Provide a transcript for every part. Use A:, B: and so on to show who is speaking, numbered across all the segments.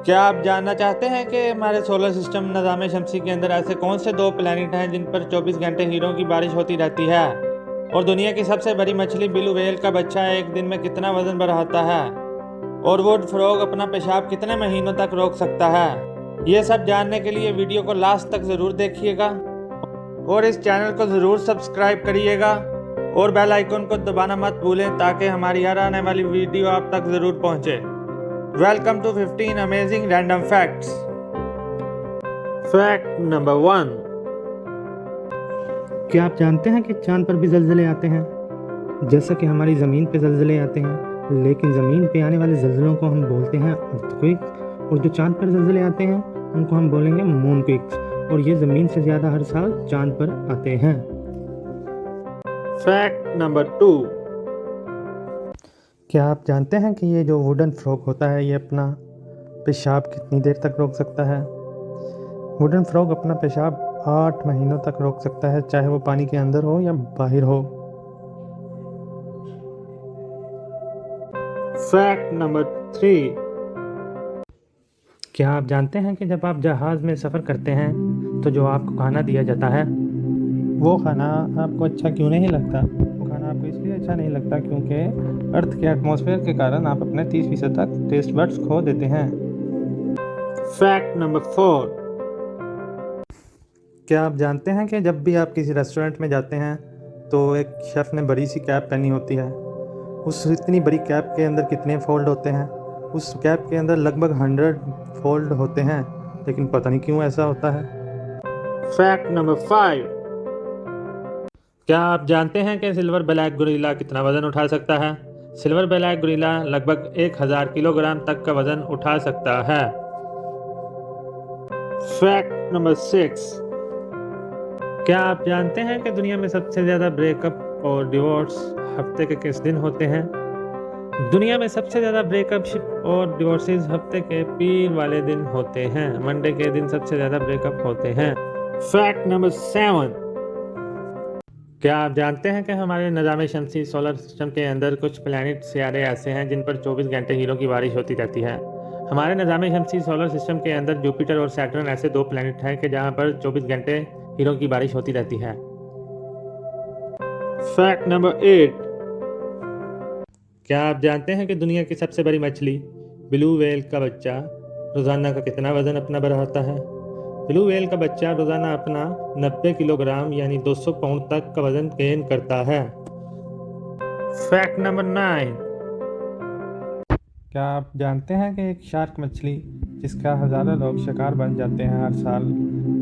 A: क्या आप जानना चाहते हैं कि हमारे सोलर सिस्टम निज़ाम शमसी के अंदर ऐसे कौन से दो प्लैनेट हैं जिन पर 24 घंटे हीरों की बारिश होती रहती है? और दुनिया की सबसे बड़ी मछली ब्लू व्हेल का बच्चा एक दिन में कितना वजन बढ़ाता है? और वुड फ्रॉग अपना पेशाब कितने महीनों तक रोक सकता है? ये सब जानने के लिए वीडियो को लास्ट तक ज़रूर देखिएगा और इस चैनल को ज़रूर सब्सक्राइब करिएगा और बेल आइकन को दबाना मत भूलें ताकि हमारी हर आने वाली वीडियो आप तक ज़रूर पहुँचे। Welcome to 15 amazing random facts. Fact number 1.
B: क्या आप जानते हैं कि चांद पर भी ज़लज़ले आते हैं जैसा कि हमारी ज़मीन पे ज़लज़ले आते हैं, लेकिन ज़मीन पे आने वाले ज़लज़लों को हम बोलते हैं अर्थक्वेक और जो चांद पर ज़लज़ले आते हैं उनको हम बोलेंगे मूनक्वेक्स और ये ज़मीन से ज़्यादा हर साल चांद पर आते हैं।
A: Fact number 2.
B: क्या आप जानते हैं कि ये जो वुडन फ्रॉग होता है ये अपना पेशाब कितनी देर तक रोक सकता है? वुडन फ्रॉग अपना पेशाब 8 महीनों तक रोक सकता है, चाहे वो पानी के अंदर हो या बाहर हो।
A: Fact number 3.
B: क्या आप जानते हैं कि जब आप जहाज़ में सफ़र करते हैं तो जो आपको खाना दिया जाता है वो खाना आपको अच्छा क्यों नहीं लगता? वो खाना आपको इसलिए अच्छा नहीं लगता क्योंकि अर्थ के एटमॉस्फेयर के कारण आप अपने 30% तक टेस्ट बड्स खो देते हैं।
A: Fact number 4.
B: क्या आप जानते हैं कि जब भी आप किसी रेस्टोरेंट में जाते हैं तो एक शेफ़ ने बड़ी सी कैप पहनी होती है, उस इतनी बड़ी कैप के अंदर कितने फोल्ड होते हैं? उस कैप के अंदर लगभग 100 फोल्ड होते हैं, लेकिन पता नहीं क्यों ऐसा होता है।
A: Fact number 5. क्या आप जानते हैं कि सिल्वर ब्लैक गोरिल्ला कितना वजन उठा सकता है? सिल्वर ब्लैक गोरिल्ला लगभग 1000 किलोग्राम तक का वजन उठा सकता है। Fact number 6. क्या आप जानते हैं कि दुनिया में सबसे ज़्यादा ब्रेकअप और डिवोर्स हफ्ते के किस दिन होते हैं? दुनिया में सबसे ज़्यादा ब्रेकअप और डिवोर्सेस हफ्ते के पीर वाले दिन होते हैं। मंडे के दिन सबसे ज़्यादा ब्रेकअप होते हैं। Fact number 7.
B: क्या आप जानते हैं कि हमारे निज़ाम शमसी सोलर सिस्टम के अंदर कुछ प्लैनेट सितारे ऐसे हैं जिन पर 24 घंटे हीरों की बारिश होती रहती है? हमारे निज़ाम शमसी सोलर सिस्टम के अंदर जुपिटर और सैटर्न ऐसे दो प्लैनेट हैं कि जहां पर 24 घंटे हीरों की बारिश होती रहती है।
A: Fact number 8.
B: क्या आप जानते हैं कि दुनिया की सबसे बड़ी मछली ब्लू व्हेल का बच्चा रोज़ाना का कितना वज़न अपना बढ़ाता है? ब्लू व्हेल का बच्चा रोज़ाना अपना 90 किलोग्राम यानी 200 पाउंड तक का वज़न गेन करता है।
A: Fact number 9.
B: क्या आप जानते हैं कि एक शार्क मछली जिसका हज़ारों लोग शिकार बन जाते हैं हर साल,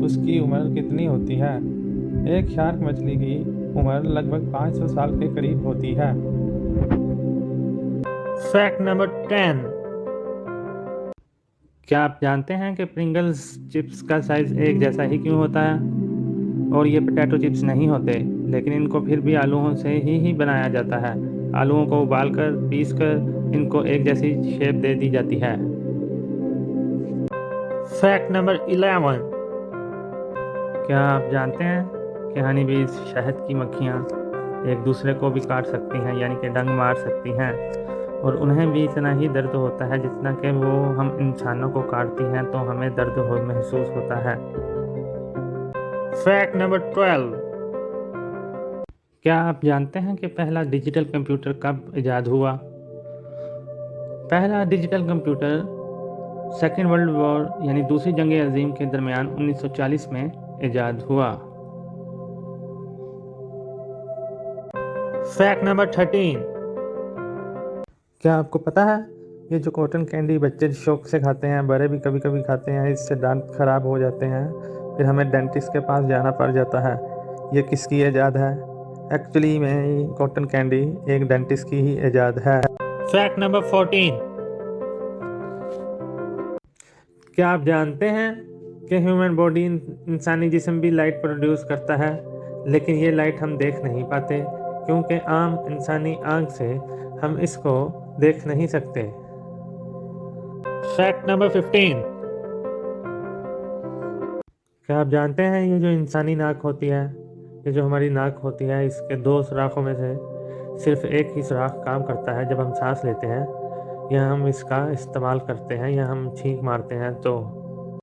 B: उसकी उम्र कितनी होती है? एक शार्क मछली की उम्र लगभग 500 साल के करीब होती है।
A: Fact number 10.
B: क्या आप जानते हैं कि प्रिंगल्स चिप्स का साइज़ एक जैसा ही क्यों होता है? और ये पोटैटो चिप्स नहीं होते, लेकिन इनको फिर भी आलूओं से ही बनाया जाता है। आलूओं को उबालकर पीसकर इनको एक जैसी शेप दे दी जाती है।
A: Fact number 11.
B: क्या आप जानते हैं कि हनी बीज शहद की मक्खियाँ एक दूसरे को भी काट सकती हैं, यानी कि डंक मार सकती हैं, और उन्हें भी इतना ही दर्द होता है जितना कि वो हम इंसानों को काटती हैं तो हमें दर्द महसूस होता है।
A: Fact number 12.
B: क्या आप जानते हैं कि पहला डिजिटल कंप्यूटर कब इजाद हुआ? पहला digital computer second world war यानी दूसरी जंग अजीम के दरमियान 1940 में इजाद हुआ।
A: Fact number 13.
B: क्या आपको पता है ये जो कॉटन कैंडी बच्चे शौक से खाते हैं, बड़े भी कभी कभी खाते हैं, इससे दांत खराब हो जाते हैं, फिर हमें डेंटिस्ट के पास जाना पड़ जाता है? ये किसकी ईजाद है? एक्चुअली में कॉटन कैंडी एक डेंटिस्ट की ही ईजाद है।
A: Fact number 14.
B: क्या आप जानते हैं कि ह्यूमन बॉडी इंसानी जिस्म भी लाइट प्रोड्यूस करता है, लेकिन ये लाइट हम देख नहीं पाते क्योंकि आम इंसानी आँख से हम इसको देख नहीं सकते।
A: Fact number 15.
B: क्या आप जानते हैं ये जो इंसानी नाक होती है, ये जो हमारी नाक होती है, इसके 2 सुराखों में से सिर्फ एक ही सुराख काम करता है जब हम सांस लेते हैं, या हम इसका इस्तेमाल करते हैं या हम छींक मारते हैं तो